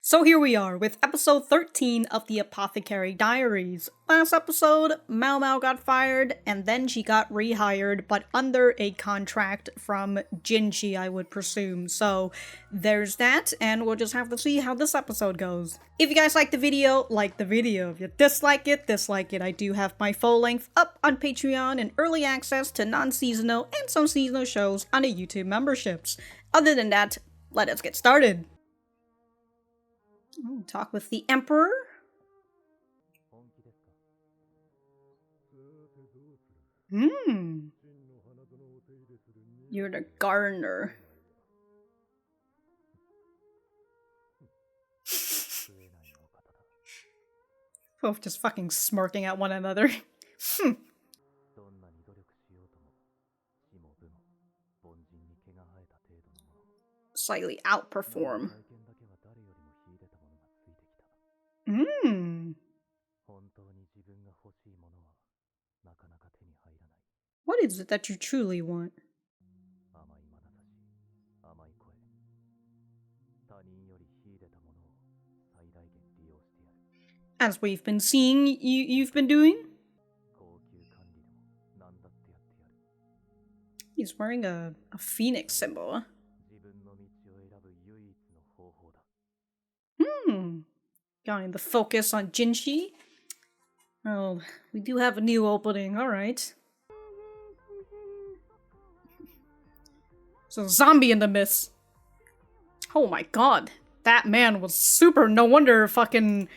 So here we are with episode 13 of the Apothecary Diaries. Last episode, Maomao got fired and then she got rehired, but under a contract from Jinshi, I would presume. So there's that, and we'll just have to see how this episode goes. If you guys like the video, like the video. If you dislike it, dislike it. I do have my full length up on Patreon and early access to non-seasonal and some seasonal shows on the YouTube memberships. Other than that, let us get started. Talk with the Emperor. You're the gardener. Both just fucking smirking at one another. Slightly outperform. What is it that you truly want? As we've been seeing, you've been doing? He's wearing a phoenix symbol. Got the focus on Jinshi. Oh, we do have a new opening, alright. So, zombie in the mist. Oh my god. That man was super, no wonder fucking...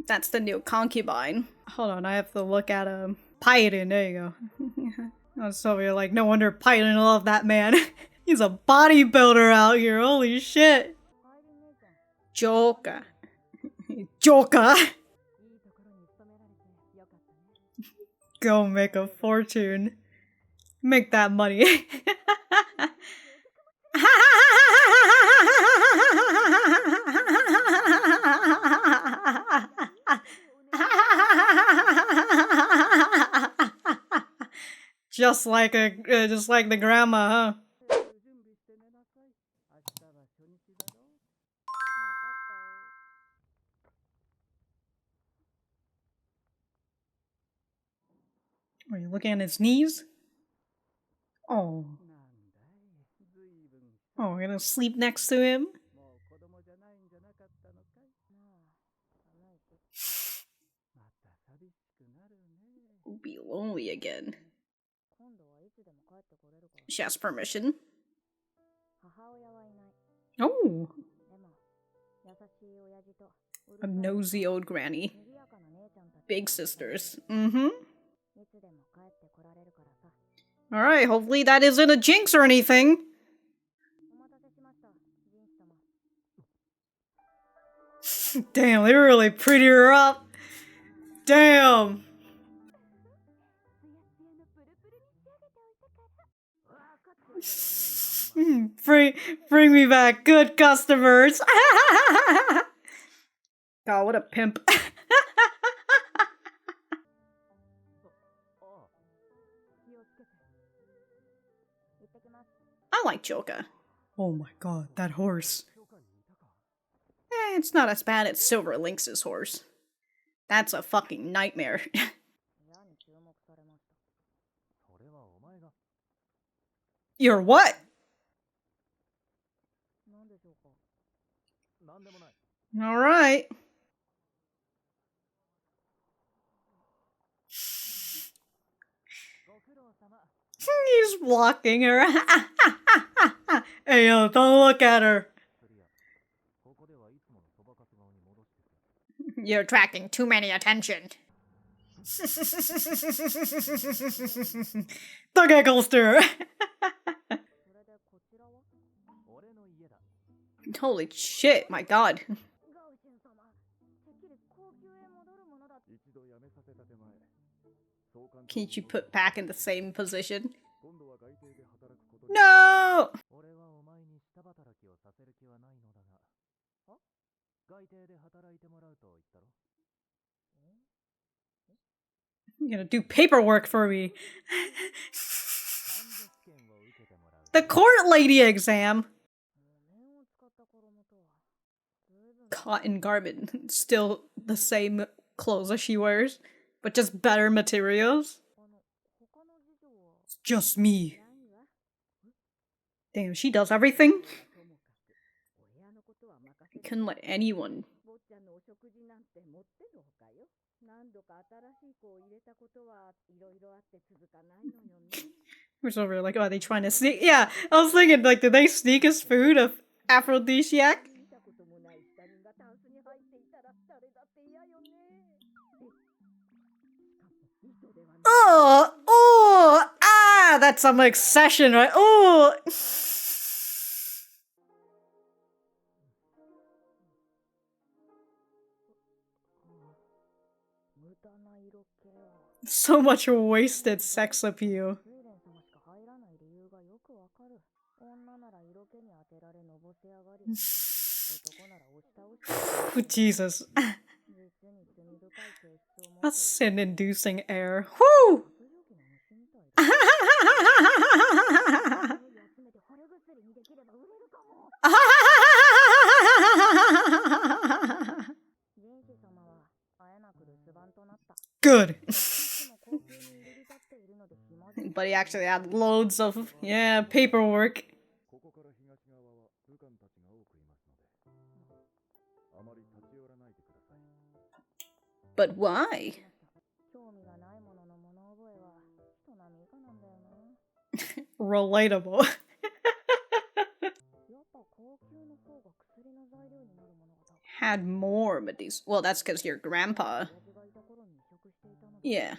That's the new concubine. Hold on, I have to look at a Python, there you go. I was over here like, no wonder Python loved that man. He's a bodybuilder out here, holy shit. Joker. Joker! Go make a fortune. Make that money. Just like the grandma, huh? Are you looking at his knees? Oh. Oh, we're gonna sleep next to him? We'll be lonely again. She has permission. Oh! A nosy old granny. Big sisters. Alright, hopefully that isn't a jinx or anything. Damn, they really pretty her up. Damn! Bring me back good customers. God, what a pimp. I like Joker. Oh my god, that horse. It's not as bad as Silver Lynx's horse. That's a fucking nightmare. You're what? Alright. He's blocking her. Hey, yo, don't look at her. You're attracting too many attention. The gigglester. Holy shit, my god. Can't you put back in the same position? No! You're gonna do paperwork for me. The court lady exam. Cotton garment. Still the same clothes as she wears, but just better materials. It's just me. Damn, she does everything? I couldn't let anyone. We're so really like, oh, are they trying to sneak? Yeah, I was thinking, like, did they sneak his food of aphrodisiac? Oh, ah, that's some obsession, right? Oh. So much wasted sex appeal. Jesus. That's sin-inducing air. Whoo! Good. But he actually had loads of, yeah, paperwork. But why? Relatable. Had more medicinal. Well, that's because your grandpa. Yeah.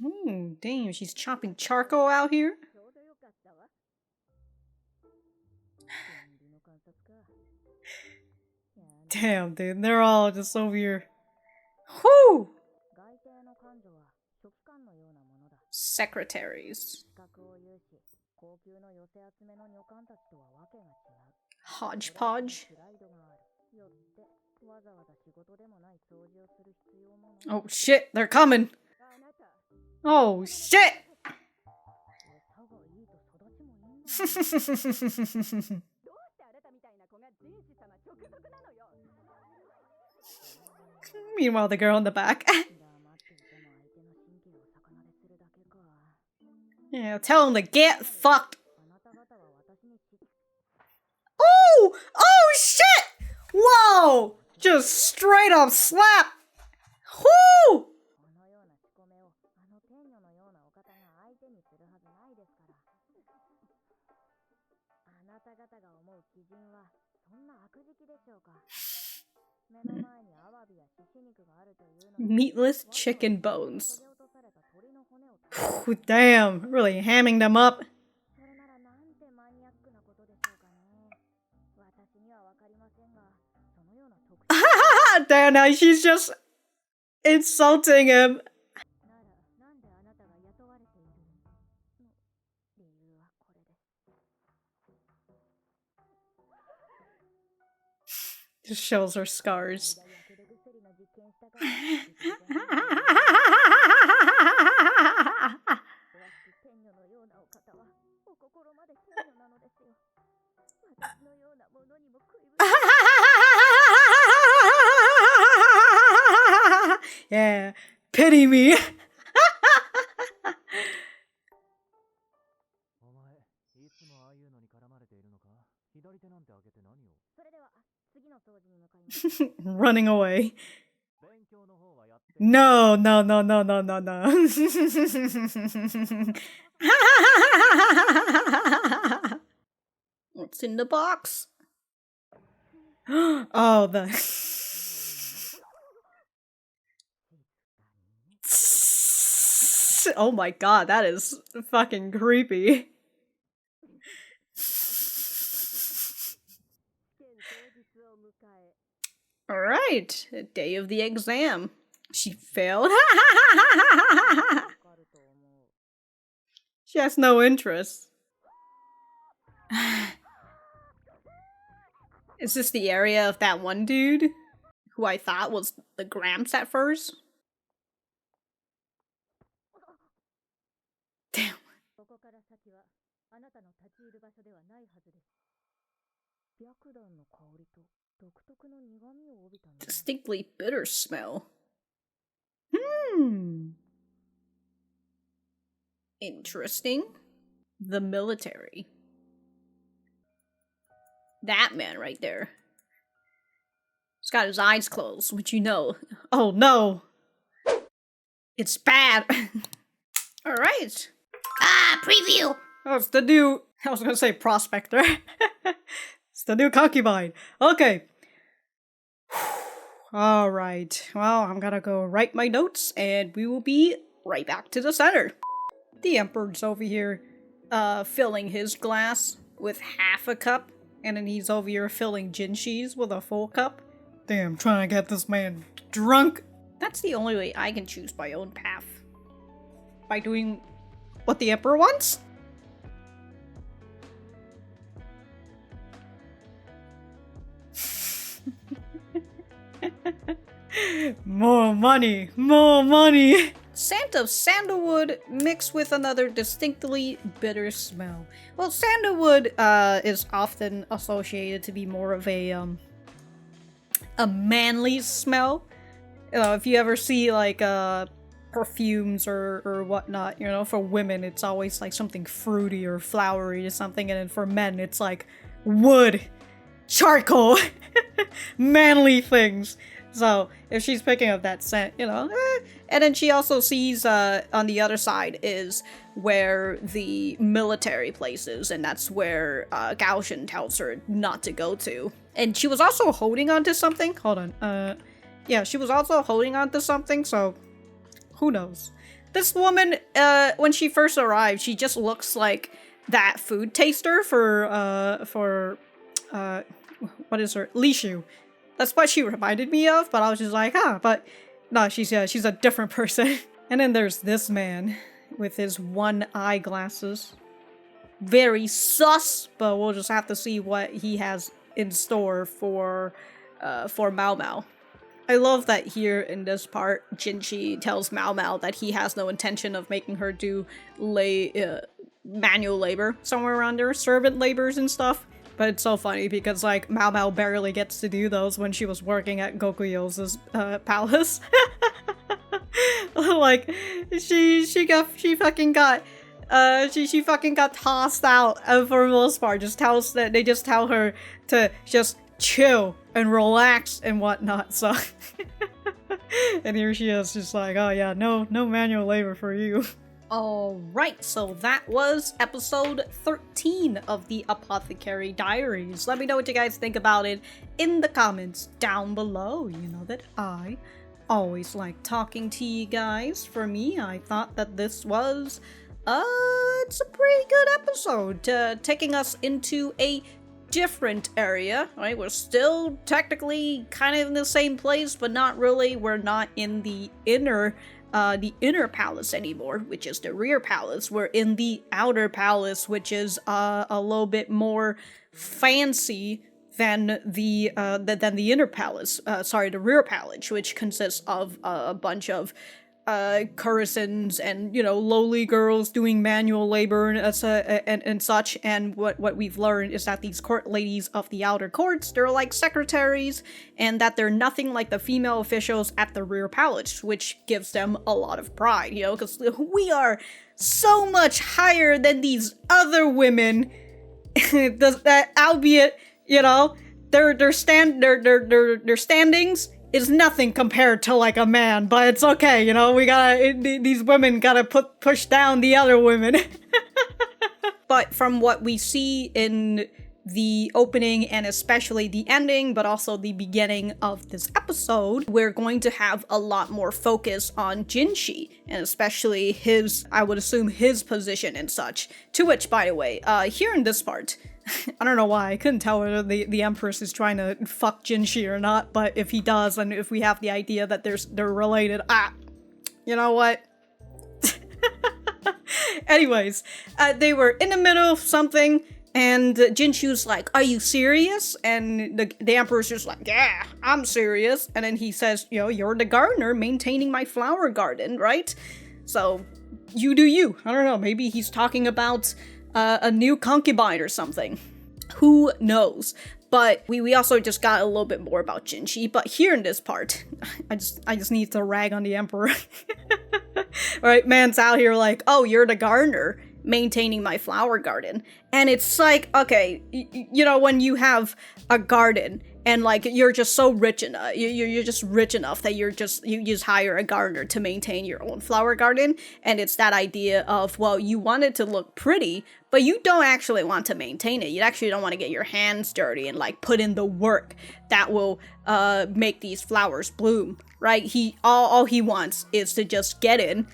Oh, damn, she's chopping charcoal out here? Damn, dude, they're all just over here. Whoo! Secretaries. Hodgepodge. Oh shit, they're coming! Oh shit! Meanwhile, the girl in the back. Yeah, tell him to get fucked. Oh! Oh shit! Whoa! Just straight up slap! Whoo! Meatless chicken bones. Damn, really hamming them up. Damn, now she's just insulting him. Just shows her scars. Yeah, pity me. Running away. No, no, no, no, no, no, no. What's in the box? Oh, the... Oh my god, that is fucking creepy. Alright, day of the exam. She failed? She has no interest. Is this the area of that one dude? Who I thought was the Gramps at first? Damn. Distinctly bitter smell. Interesting. The military. That man right there. He's got his eyes closed, which you know. Oh no! It's bad! Alright. Preview! Oh, it's the new... I was gonna say prospector. It's the new concubine. Okay. Alright. Well, I'm gonna go write my notes, and we will be right back to the center. The Emperor's over here, filling his glass with half a cup, and then he's over here filling Jinshi's with a full cup. Damn, trying to get this man drunk. That's the only way I can choose my own path. By doing what the Emperor wants? More money! More money! Scent of sandalwood mixed with another distinctly bitter smell. Well, sandalwood is often associated to be more of a manly smell. If you ever see like perfumes or whatnot, you know, for women it's always like something fruity or flowery or something, and then for men it's like wood, charcoal, manly things. So if she's picking up that scent, you know, and then she also sees on the other side is where the military place is, and that's where Gaoshin tells her not to go to. And she was also holding on to something. Hold on. Yeah, she was also holding on to something, so who knows? This woman, when she first arrived, she just looks like that food taster for what is her? Lishu. That's what she reminded me of, but I was just like, but no, she's a different person. And then there's this man with his one eyeglasses. Very sus, but we'll just have to see what he has in store for Maomao. I love that here in this part, Jinshi tells Maomao that he has no intention of making her do manual labor somewhere around there, servant labors and stuff. But it's so funny because, like, Maomao barely gets to do those when she was working at Gokuyo's palace. Like, she fucking got tossed out for the most part. They just tell her to just chill and relax and whatnot. So, and here she is, just like, oh yeah, no manual labor for you. Alright, so that was episode 13 of the Apothecary Diaries. Let me know what you guys think about it in the comments down below. You know that I always like talking to you guys. For me, I thought that this was, it's a pretty good episode, taking us into a different area, right? We're still technically kind of in the same place, but not really. We're not in the inner palace anymore, which is the rear palace. We're in the outer palace, which is a little bit more fancy than the inner palace. The rear palace, which consists of a bunch of courtesans and, you know, lowly girls doing manual labor and such. And what we've learned is that these court ladies of the outer courts, they're like secretaries, and that they're nothing like the female officials at the rear palace, which gives them a lot of pride, you know, because we are so much higher than these other women. Albeit, you know, their standings is nothing compared to like a man, but it's okay, you know, these women gotta push down the other women. But from what we see in the opening and especially the ending, but also the beginning of this episode, we're going to have a lot more focus on Jinshi, and especially his, I would assume, his position and such. To which, by the way, here in this part, I don't know why, I couldn't tell whether the Empress is trying to fuck Jinshi or not, but if he does, and if we have the idea that they're related, you know what? Anyways, they were in the middle of something, and Jinshi was like, are you serious? And the Emperor's just like, yeah, I'm serious. And then he says, you know, you're the gardener maintaining my flower garden, right? So, you do you. I don't know, maybe he's talking about a new concubine or something. Who knows? But we also just got a little bit more about Jinshi. But here in this part, I just need to rag on the emperor. Right, man's out here like, oh, you're the gardener maintaining my flower garden. And it's like, okay, you know, when you have a garden and like you're just so rich enough, you're just rich enough that you just hire a gardener to maintain your own flower garden. And it's that idea of, well, you want it to look pretty, but you don't actually want to maintain it. You actually don't want to get your hands dirty and like put in the work that will make these flowers bloom, right? All he wants is to just get in,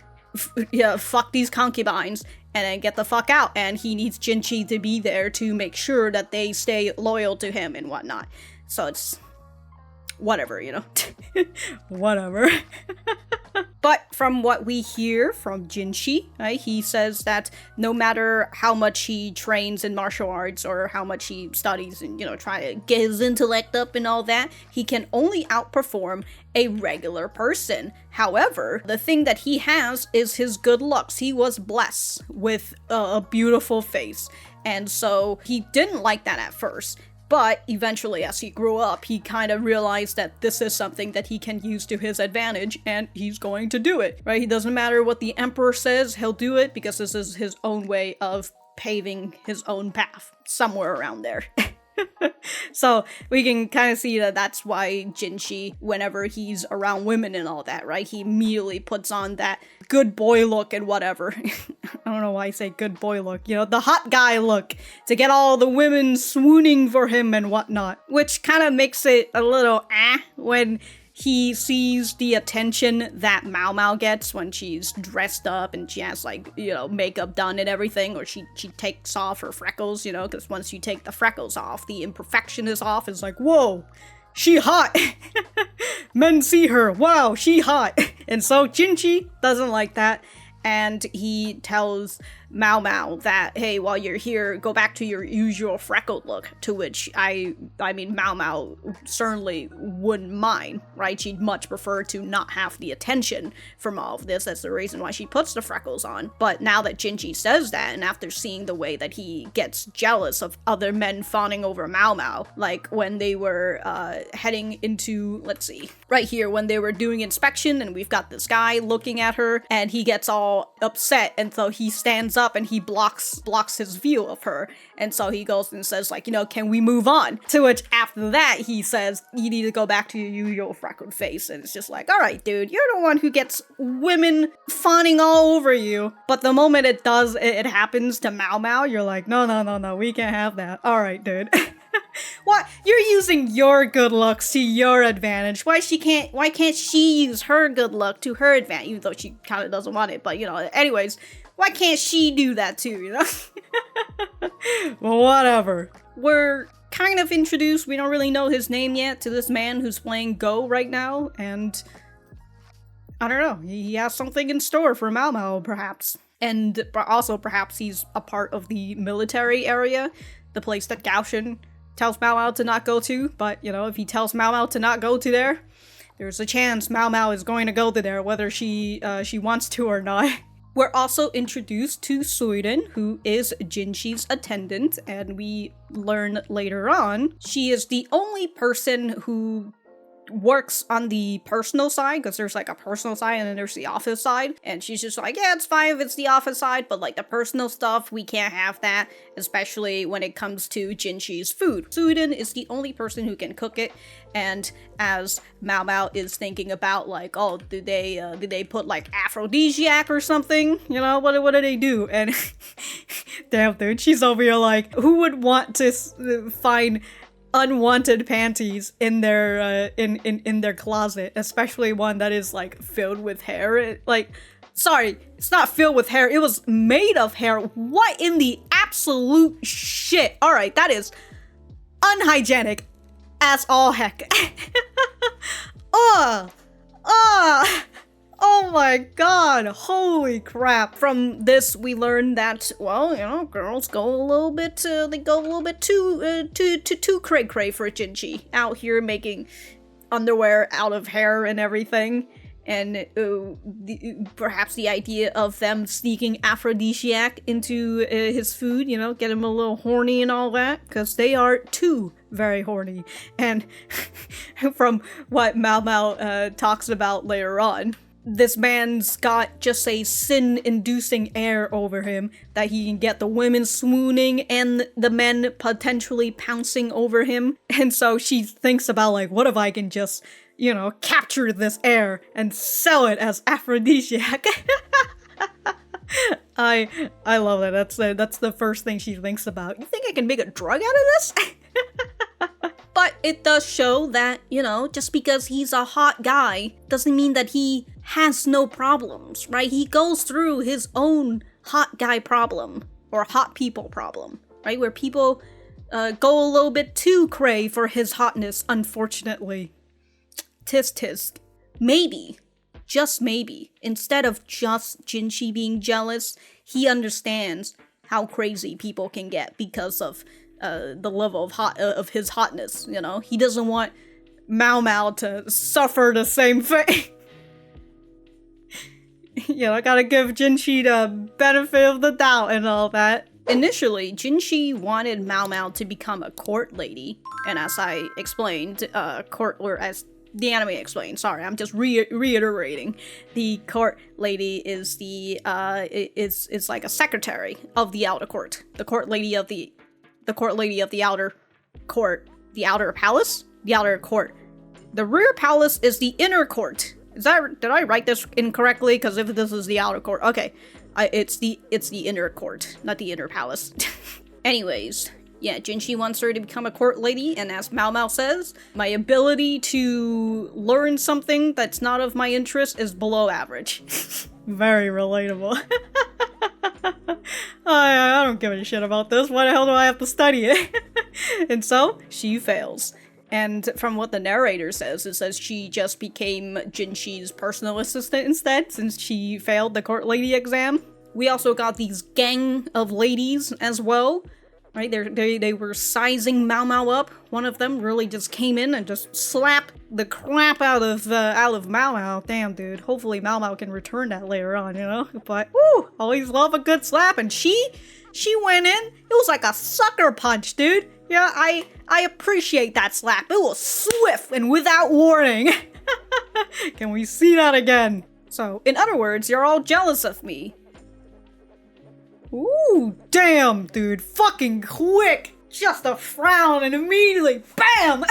fuck these concubines, and then get the fuck out. And he needs Jinshi to be there to make sure that they stay loyal to him and whatnot. So it's whatever, you know. Whatever. But from what we hear from Jinshi, right, he says that no matter how much he trains in martial arts or how much he studies and, you know, try to get his intellect up and all that, he can only outperform a regular person. However, the thing that he has is his good looks. He was blessed with a beautiful face. And so he didn't like that at first. But eventually, as he grew up, he kind of realized that this is something that he can use to his advantage, and he's going to do it, right? It doesn't matter what the emperor says, he'll do it because this is his own way of paving his own path, somewhere around there. So we can kind of see that that's why Jinshi, whenever he's around women and all that, right, he immediately puts on that good boy look and whatever. I don't know why I say good boy look, you know, the hot guy look to get all the women swooning for him and whatnot, which kind of makes it a little when he sees the attention that Maomao gets when she's dressed up and she has, like, you know, makeup done and everything, or she takes off her freckles, you know, because once you take the freckles off, the imperfection is off. It's like, whoa, she hot. Men see her, wow, she hot. And so Jinshi doesn't like that, and he tells Maomao that, hey, while you're here, go back to your usual freckled look, to which I mean, Maomao certainly wouldn't mind, right? She'd much prefer to not have the attention from all of this. That's the reason why she puts the freckles on. But now that Jinshi says that, and after seeing the way that he gets jealous of other men fawning over Maomao, like when they were heading into, let's see, right here, when they were doing inspection, and we've got this guy looking at her, and he gets all upset, and so he stands up and he blocks his view of her, and so he goes and says, like, you know, can we move on? To which after that he says, you need to go back to your usual freckled face. And it's just like, all right, dude, you're the one who gets women fawning all over you. But the moment it happens to Maomao, you're like, no, we can't have that. All right, dude. What? You're using your good looks to your advantage. Why can't she use her good luck to her advantage? Even though she kind of doesn't want it, but, you know, anyways, why can't she do that too, you know? Well, whatever. We're kind of introduced, we don't really know his name yet, to this man who's playing Go right now, and I don't know, he has something in store for Maomao, perhaps. And also, perhaps he's a part of the military area, the place that Gaoshin tells Maomao to not go to, but, you know, if he tells Maomao to not go to there, there's a chance Maomao is going to go to there, whether she wants to or not. We're also introduced to Suiren, who is Jinshi's attendant, and we learn later on she is the only person who works on the personal side, because there's like a personal side and then there's the office side, and she's just like, yeah, it's fine if it's the office side, but like the personal stuff, we can't have that, especially when it comes to Jinshi's food. Suiren is the only person who can cook it, and as Maomao is thinking about, like, oh, did they put like aphrodisiac or something, you know, what do they do? And damn, dude, she's over here like, who would want to find unwanted panties in their in their closet, especially one that is like filled with hair? Sorry, it's not filled with hair, it was made of hair. What in the absolute shit? All right, that is unhygienic as all heck. Oh my god, holy crap. From this, we learn that, well, you know, girls go a little bit too cray-cray for Jinshi, out here making underwear out of hair and everything. and perhaps the idea of them sneaking aphrodisiac into his food, you know, get him a little horny and all that, because they are too very horny. And from what Maomao talks about later on, this man's got just a sin-inducing air over him that he can get the women swooning and the men potentially pouncing over him. And so she thinks about, like, what if I can just, you know, capture this air and sell it as aphrodisiac? I love that. That's the first thing she thinks about. You think I can make a drug out of this? But it does show that, you know, just because he's a hot guy doesn't mean that he has no problems, right? He goes through his own hot guy problem, or hot people problem, right? Where people go a little bit too cray for his hotness, unfortunately. Tisk tisk. Maybe, just maybe, instead of just Jinshi being jealous, he understands how crazy people can get because of the level of his hotness, you know? He doesn't want Maomao to suffer the same fate. You know, I gotta give Jinshi the benefit of the doubt and all that. Initially, Jinshi wanted Maomao to become a court lady, and as I explained, as the anime explained, sorry, I'm just reiterating, the court lady is is like a secretary of the outer court. The court lady of the outer court. The outer palace? The outer court. The rear palace is the inner court. Did I write this incorrectly? Because if this is the outer court, okay. It's the inner court, not the inner palace. Anyways, yeah, Jinshi wants her to become a court lady, and as Maomao says, my ability to learn something that's not of my interest is below average. Very relatable. I don't give a shit about this. Why the hell do I have to study it? And so, she fails. And from what the narrator says, it says she just became Jinshi's personal assistant instead, since she failed the court lady exam. We also got these gang of ladies as well, right? They were sizing Maomao up. One of them really just came in and just slapped the crap out of Maomao. Damn, dude. Hopefully Maomao can return that later on, you know? But, woo! Always love a good slap, and she went in. It was like a sucker punch, dude. Yeah, I appreciate that slap. It was swift and without warning. Can we see that again? So, in other words, you're all jealous of me. Ooh, damn, dude. Fucking quick. Just a frown and immediately, BAM!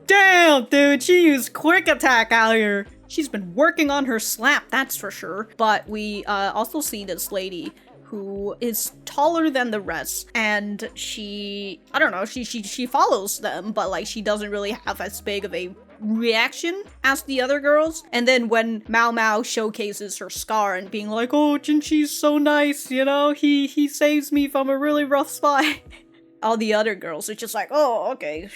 Damn, dude. She used quick attack out here. She's been working on her slap, that's for sure. But we also see this lady who is taller than the rest, and she follows them, but like she doesn't really have as big of a reaction as the other girls. And then when Maomao showcases her scar and being like, oh, Jinshi's so nice, you know, he saves me from a really rough spot. All the other girls are just like, oh, okay,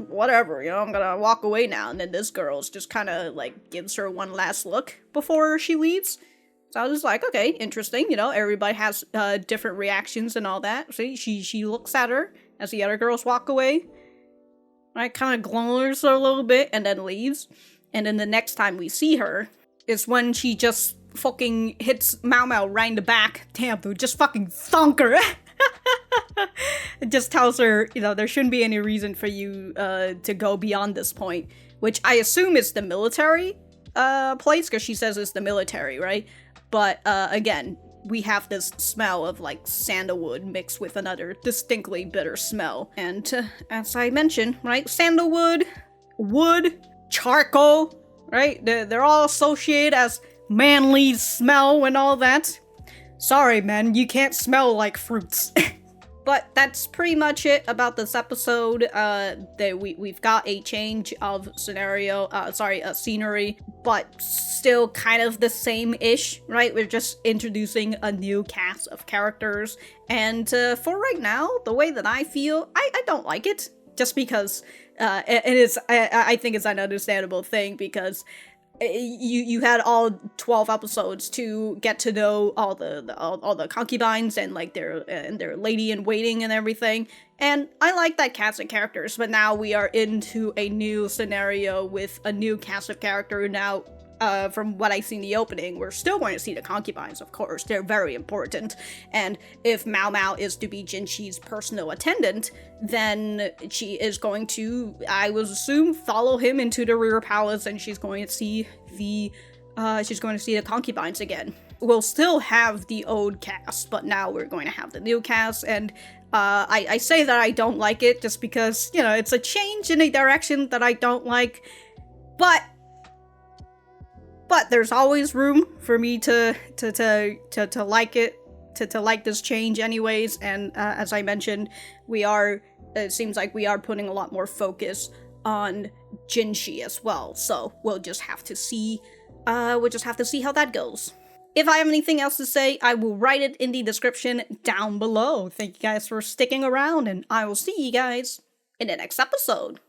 whatever, you know, I'm gonna walk away now. And then this girl's just kind of like gives her one last look before she leaves. So I was like, okay, interesting, you know, everybody has different reactions and all that. See, she looks at her as the other girls walk away. Right, kind of glowers a little bit and then leaves. And then the next time we see her is when she just fucking hits Maomao right in the back. Damn, dude, just fucking thunk her. It just tells her, you know, there shouldn't be any reason for you to go beyond this point. Which I assume is the military place, because she says it's the military, right? But again, we have this smell of like sandalwood mixed with another distinctly bitter smell. And as I mentioned, right, sandalwood, wood, charcoal, right? They're all associated as manly smell and all that. Sorry, man, you can't smell like fruits. But that's pretty much it about this episode. We've got a change of scenery, but still kind of the same-ish, right? We're just introducing a new cast of characters, and for right now, the way that I feel, I don't like it, just because, I think it's an understandable thing, because you had all 12 episodes to get to know all the concubines and like their lady in waiting and everything. And I like that cast of characters, but now we are into a new scenario with a new cast of character now. From what I see in the opening, we're still going to see the concubines, of course. They're very important. And if Maomao is to be Jinshi's personal attendant, then she is going to, I would assume, follow him into the rear palace, and she's going to see the concubines again. We'll still have the old cast, but now we're going to have the new cast, and I say that I don't like it just because, you know, it's a change in a direction that I don't like, but there's always room for me to like it, to like this change anyways, and as I mentioned, it seems like we are putting a lot more focus on Jinshi as well, so we'll just have to see how that goes. If I have anything else to say, I will write it in the description down below. Thank you guys for sticking around, and I will see you guys in the next episode.